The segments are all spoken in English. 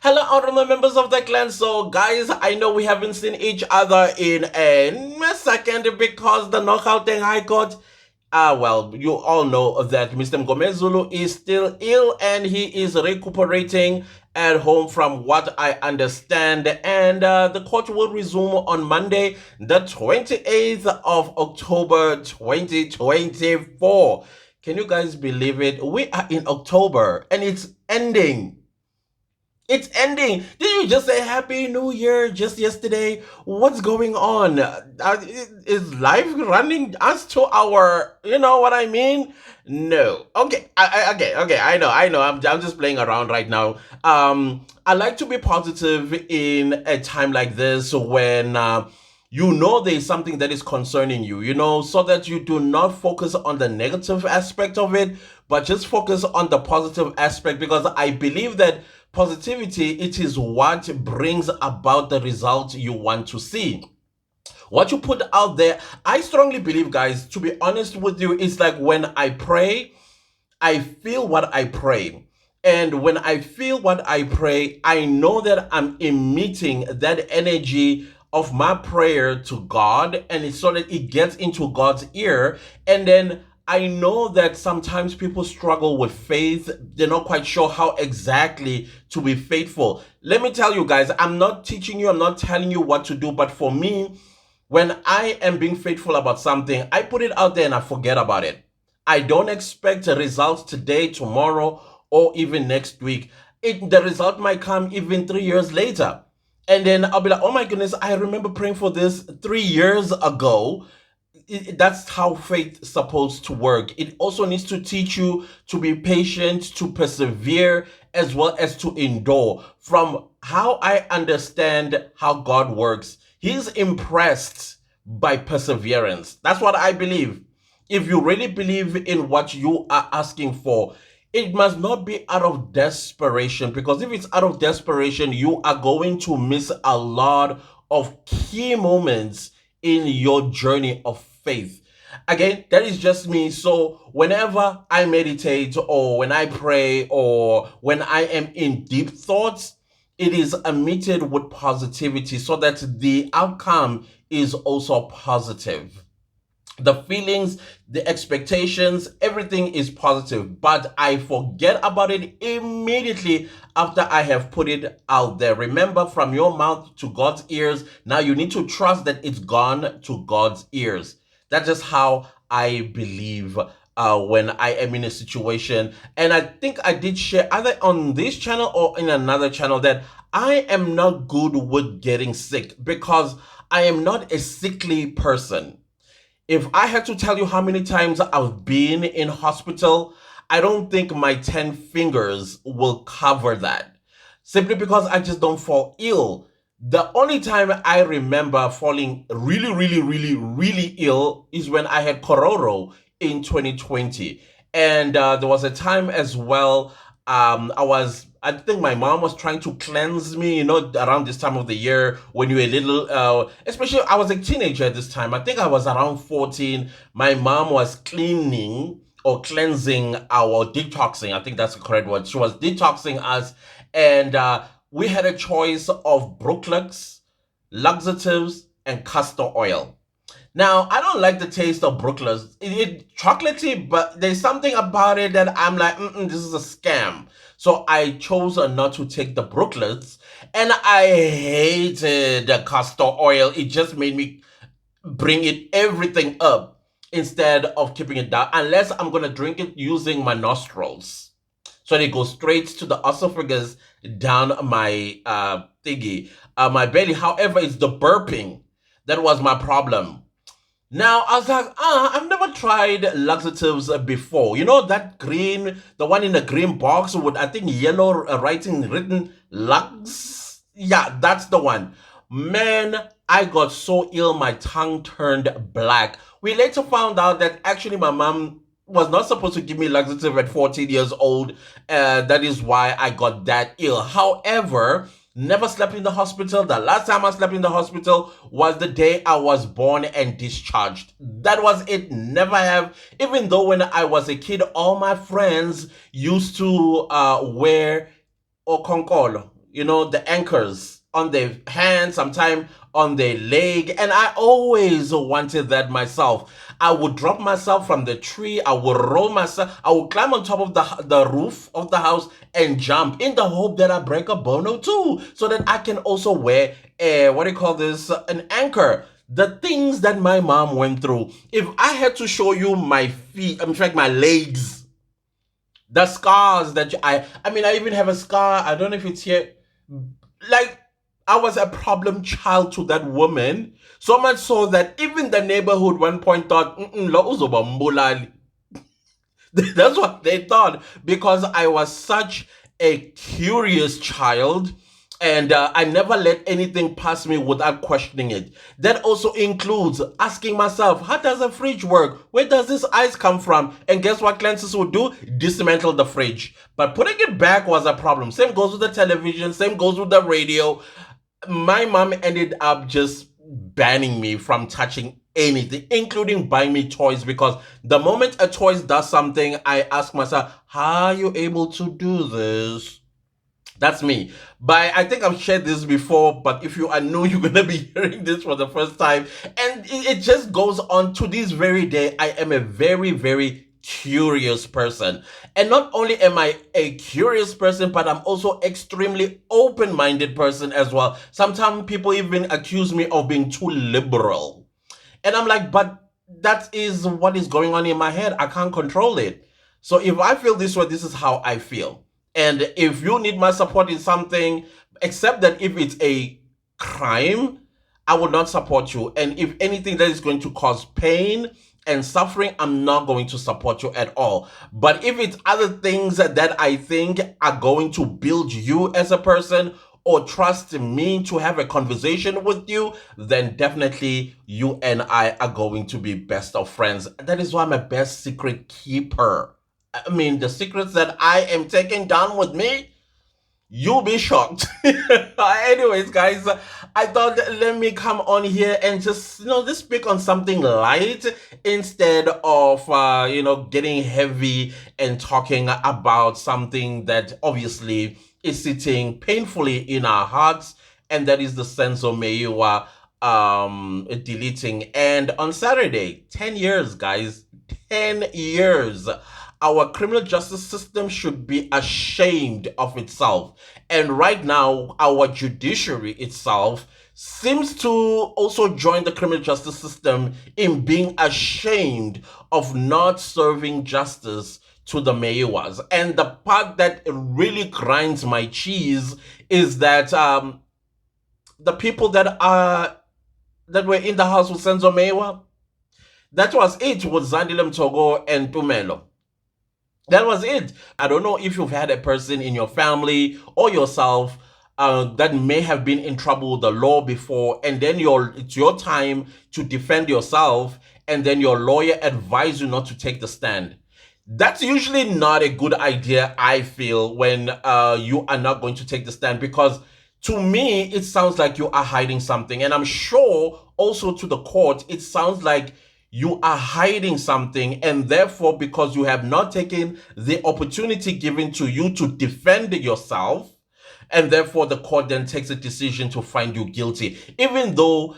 Hello, honorable members of the clan. So, guys, I know we haven't seen each other in a second because the knockout thing I got. Well, you all know that Mr. Mgomezulu is still ill and he is recuperating at home from what I understand. And the court will resume on Monday, the 28th of October 2024. Can you guys believe it? We are in October and it's ending. It's ending. Did you just say Happy New Year just yesterday? What's going on? Is life running us to our, you know what I mean? No. Okay. Okay. I know. I'm just playing around right now. I like to be positive in a time like this when you know there's something that is concerning you, so that you do not focus on the negative aspect of it, but just focus on the positive aspect because I believe that positivity, it is what brings about the result you want to see. What you put out there, I strongly believe, guys, to be honest with you, it's like when I pray, I feel what I pray. And when I feel what I pray, I know that I'm emitting that energy of my prayer to God, and it's so that it gets into God's ear. And then I know that sometimes people struggle with faith. They're not quite sure how exactly to be faithful. Let me tell you guys, I'm not teaching you, I'm not telling you what to do, but for me, when I am being faithful about something, I put it out there and I forget about it. I don't expect results today, tomorrow, or even next week. The result might come even 3 years later. And then I'll be like, oh my goodness, I remember praying for this 3 years ago. That's how faith is supposed to work. It also needs to teach you to be patient, to persevere, as well as to endure. From how I understand how God works, He's impressed by perseverance. That's what I believe. If you really believe in what you are asking for, it must not be out of desperation, because if it's out of desperation, you are going to miss a lot of key moments in your journey of faith. Again, that is just me. So whenever I meditate or when I pray or when I am in deep thoughts, it is emitted with positivity so that the outcome is also positive. The feelings, the expectations, everything is positive, but I forget about it immediately after I have put it out there. Remember, from your mouth to God's ears, now you need to trust that it's gone to God's ears. That's just how I believe when I am in a situation. And I think I did share either on this channel or in another channel that I am not good with getting sick because I am not a sickly person. If I had to tell you how many times I've been in hospital, I don't think my 10 fingers will cover that. Simply because I just don't fall ill. The only time I remember falling really ill is when I had Cororo in 2020. And there was a time as well, I think my mom was trying to cleanse me, around this time of the year when you were little, especially I was a teenager at this time. I think I was around 14. My mom was cleaning or cleansing our detoxing. I think that's the correct word. She was detoxing us, and we had a choice of Brooklux, laxatives, and castor oil. Now, I don't like the taste of Brooklyn's. It's chocolatey, but there's something about it that I'm like, this is a scam. So I chose not to take the Brooklyn's, and I hated the castor oil. It just made me bring it everything up instead of keeping it down, unless I'm going to drink it using my nostrils. So they go straight to the esophagus down my my belly. However, it's the burping that was my problem. Now, I was like, I've never tried laxatives before. You know that green, the one in the green box with, I think, yellow writing written Lux? Yeah, that's the one. Man, I got so ill, my tongue turned black. We later found out that actually my mom was not supposed to give me laxative at 14 years old. That is why I got that ill. However, never slept in the hospital. The last time I slept in the hospital was the day I was born and discharged. That was it. Never have. Even though when I was a kid, all my friends used to wear okonkolo. the anchors on their hand, sometimes on their leg. And I always wanted that myself. I would drop myself from the tree. I would roll myself. I would climb on top of the roof of the house and jump in the hope that I break a bone or two, so that I can also wear a, what do you call this, an anchor. The things that my mom went through. If I had to show you my feet, in fact, my legs, the scars that I mean, I even have a scar. I don't know if it's here. Like, I was a problem child to that woman. So much so that even the neighborhood one point thought, lo uzoba mbulali. That's what they thought, because I was such a curious child, and I never let anything pass me without questioning it. That also includes asking myself, how does a fridge work? Where does this ice come from? And guess what Clancy's would do? Dismantle the fridge. But putting it back was a problem. Same goes with the television, same goes with the radio. My mom ended up just banning me from touching anything, including buying me toys, because the moment a toy does something, I ask myself, how are you able to do this? That's me. But I think I've shared this before, but if you are new, you're going to be hearing this for the first time. And it just goes on to this very day. I am a very, very curious person. And not only am I a curious person, but I'm also extremely open-minded person as well. Sometimes people even accuse me of being too liberal. And I'm like, but that is what is going on in my head. I can't control it. So if I feel this way, this is how I feel. And if you need my support in something, except that if it's a crime, I will not support you. And if anything that is going to cause pain and suffering, I'm not going to support you at all. But if it's other things that I think are going to build you as a person, or trust me to have a conversation with you, then definitely you and I are going to be best of friends. That is why I'm a best secret keeper. I mean, the secrets that I am taking down with me, you'll be shocked. Anyways, guys, I thought, let me come on here and just speak on something light instead of getting heavy and talking about something that obviously is sitting painfully in our hearts, and that is the Senzo Meyiwa deleting. And on Saturday, 10 years, guys, 10 years. Our criminal justice system should be ashamed of itself. And right now, our judiciary itself seems to also join the criminal justice system in being ashamed of not serving justice to the Meyiwas. And the part that really grinds my cheese is that the people that were in the house with Senzo Meyiwa, that was it, with Zandile Mtogo and Tumelo. That was it. I don't know if you've had a person in your family or yourself that may have been in trouble with the law before, and then it's your time to defend yourself, and then your lawyer advised you not to take the stand. That's usually not a good idea, I feel, when you are not going to take the stand, because to me, it sounds like you are hiding something. And I'm sure also to the court, it sounds like you are hiding something, and therefore, because you have not taken the opportunity given to you to defend yourself, and therefore the court then takes a decision to find you guilty, even though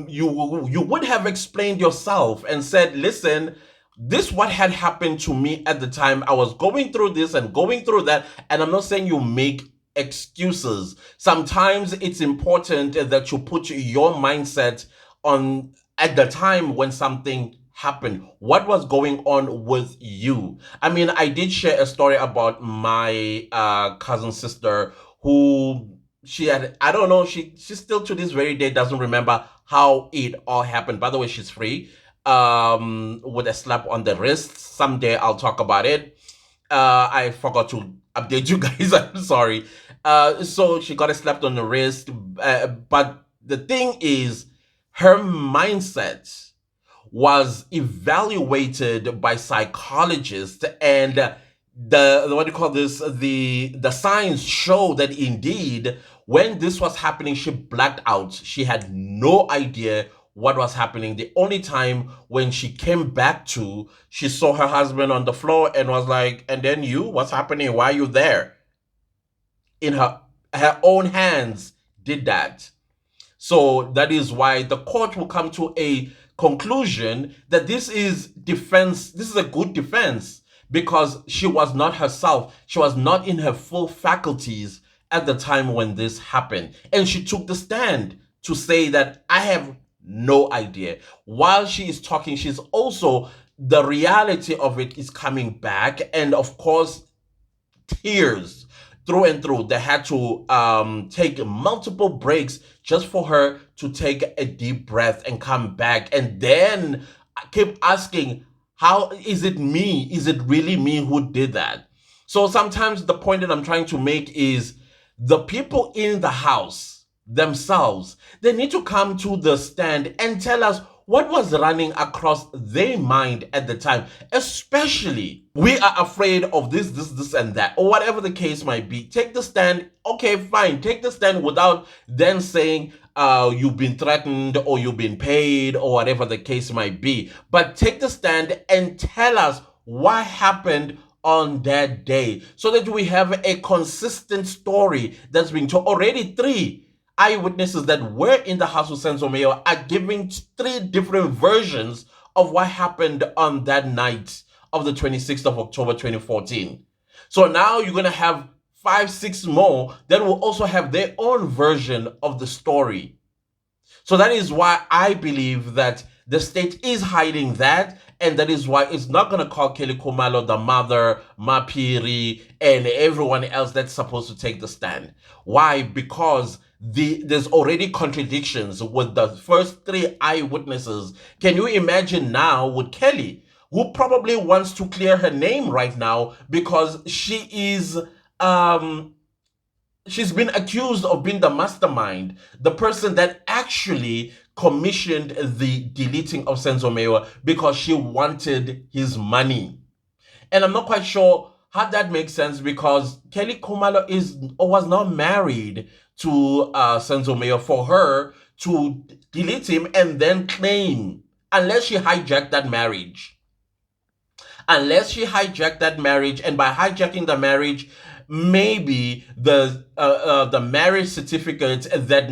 you would have explained yourself and said, listen, this what had happened to me at the time. I was going through this and going through that. And I'm not saying you make excuses. Sometimes it's important that you put your mindset on at the time when something happened. What was going on with you? I mean, I did share a story about my cousin sister who she had, I don't know, she still to this very day doesn't remember how it all happened. By the way, she's free with a slap on the wrist. Someday I'll talk about it. I forgot to update you guys. I'm sorry. So she got a slap on the wrist. But the thing is, her mindset was evaluated by psychologists, and the what do you call this? The signs show that indeed, when this was happening, she blacked out. She had no idea what was happening. The only time when she came back to, she saw her husband on the floor and was like, and then you, what's happening? Why are you there? In her her own hands did that. So that is why the court will come to a conclusion that this is defense, this is a good defense because she was not herself. She was not in her full faculties at the time when this happened. And she took the stand to say that I have no idea. While she is talking, she's also, the reality of it is coming back. And of course, tears through and through. They had to take multiple breaks just for her to take a deep breath and come back. And then I keep asking, how is it me? Is it really me who did that? So sometimes the point that I'm trying to make is the people in the house themselves, they need to come to the stand and tell us what was running across their mind at the time. Especially, we are afraid of this, and that, or whatever the case might be. Take the stand. Okay, fine. Take the stand without then saying you've been threatened or you've been paid or whatever the case might be. But take the stand and tell us what happened on that day so that we have a consistent story that's being told. Already three eyewitnesses that were in the house with Senzo Meyiwa are giving three different versions of what happened on that night of the 26th of October 2014. So now you're going to have 5, 6 more that will also have their own version of the story. So that is why I believe that the state is hiding that, and that is why it's not going to call Kelly Khumalo, the mother, Mapiri, and everyone else that's supposed to take the stand. Why? Because there's already contradictions with the first 3 eyewitnesses. Can you imagine now with Kelly, who probably wants to clear her name right now because she is she's been accused of being the mastermind, the person that actually commissioned the deleting of Senzo Meyiwa because she wanted his money. And I'm not quite sure how that makes sense because Kelly Khumalo is or was not married to Senzo Meyiwa for her to delete him and then claim, unless she hijacked that marriage. Unless she hijacked that marriage, and by hijacking the marriage, maybe the marriage certificate that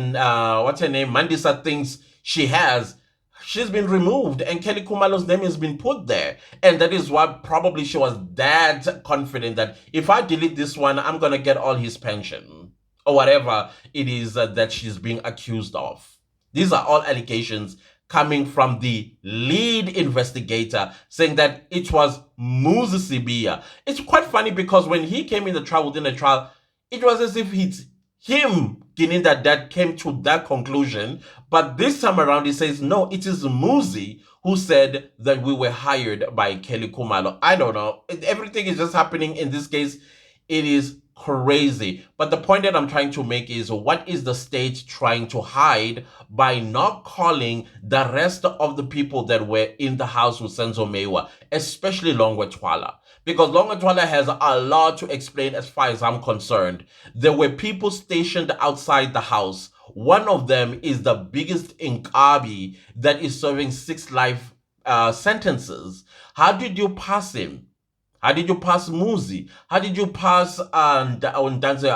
what's her name, Mandisa thinks she has, she's been removed and Kelly Khumalo's name has been put there. And that is why probably she was that confident that if I delete this one, I'm going to get all his pension or whatever it is that she's being accused of. These are all allegations coming from the lead investigator saying that it was Muzi Sibiya. It's quite funny because when he came in the trial, within the trial, it was as if it's him, Guinea, that came to that conclusion. But this time around, he says, no, it is Muzi who said that we were hired by Kelly Khumalo. I don't know. Everything is just happening in this case. It is crazy. But the point that I'm trying to make is, what is the state trying to hide by not calling the rest of the people that were in the house with Senzo Meyiwa, especially Longwe Twala? Because Longwe Twala has a lot to explain as far as I'm concerned. There were people stationed outside the house. One of them is the biggest Inkabi that is serving 6 life sentences. How did you pass him? How did you pass Muzi? How did you pass Ndanze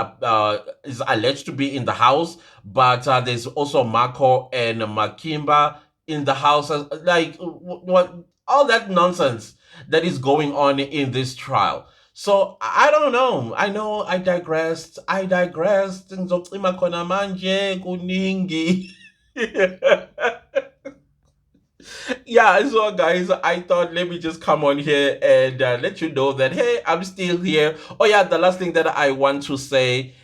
is alleged to be in the house, but there's also Marco and Makimba in the house. Like, what all that nonsense that is going on in this trial. So I don't know. I know I digressed. Ngizocima khona manje kuningi. Yeah, so guys, I thought let me just come on here and let you know that, hey, I'm still here. Oh yeah, the last thing that I want to say,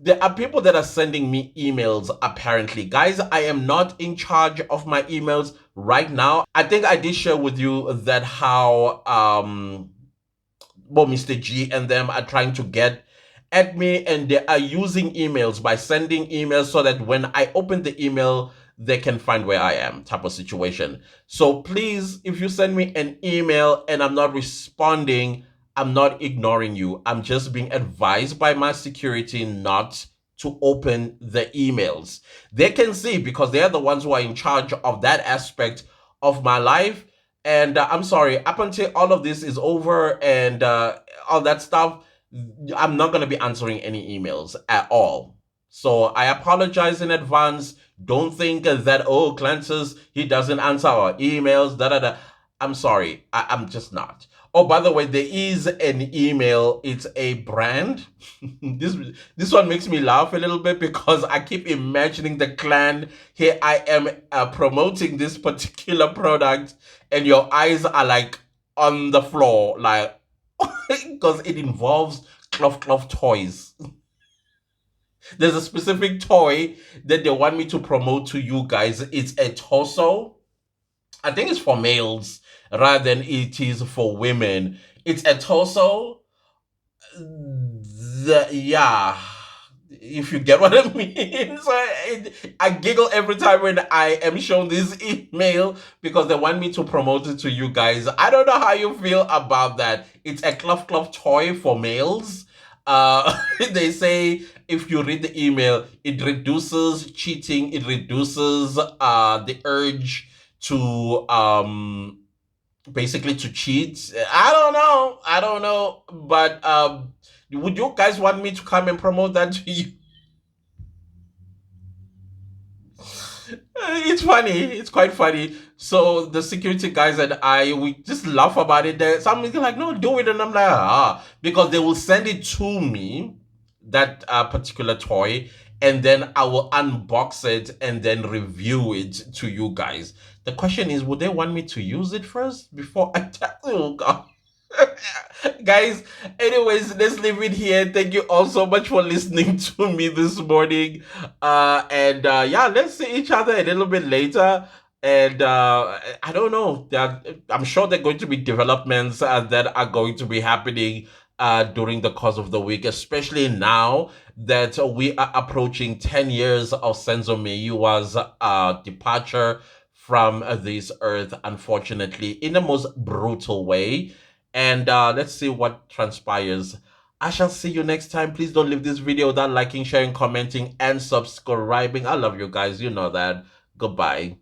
there are people that are sending me emails apparently. Guys, I am not in charge of my emails right now. I think I did share with you that how well, Mr. G and them are trying to get at me, and they are using emails by sending emails so that when I open the email, they can find where I am, type of situation. So please, if you send me an email and I'm not responding, I'm not ignoring you. I'm just being advised by my security not to open the emails. They can see because they're the ones who are in charge of that aspect of my life. And I'm sorry, up until all of this is over and all that stuff, I'm not going to be answering any emails at all. So I apologize in advance. Don't think that, oh, Clancy's, he doesn't answer our emails, da da da. I'm sorry. I'm just not. Oh, by the way, there is an email. It's a brand. this this one makes me laugh a little bit because I keep imagining the clan. Here I am promoting this particular product, and your eyes are like on the floor, like because it involves cloth toys. There's a specific toy that they want me to promote to you guys. It's a torso. I think it's for males rather than it is for women. It's a torso. Yeah, if you get what I mean. So I giggle every time when I am shown this email because they want me to promote it to you guys. I don't know how you feel about that. It's a cloth toy for males. They say if you read the email, it reduces cheating, it reduces the urge to basically to cheat. I don't know, but would you guys want me to come and promote that to you? It's funny. It's quite funny. So the security guys and I, we just laugh about it. Some is like, no, do it, and I'm like, because they will send it to me, that particular toy, and then I will unbox it and then review it to you guys. The question is, would they want me to use it first before I tell you? God. Guys, anyways, let's leave it here. Thank you all so much for listening to me this morning. And yeah, let's see each other a little bit later. And I don't know. I'm sure there are going to be developments that are going to be happening during the course of the week, especially now that we are approaching 10 years of Senzo Meyiwa's departure from this earth, unfortunately, in the most brutal way. And let's see what transpires. I shall see you next time. Please don't leave this video without liking, sharing, commenting, and subscribing. I love you guys. You know that. Goodbye.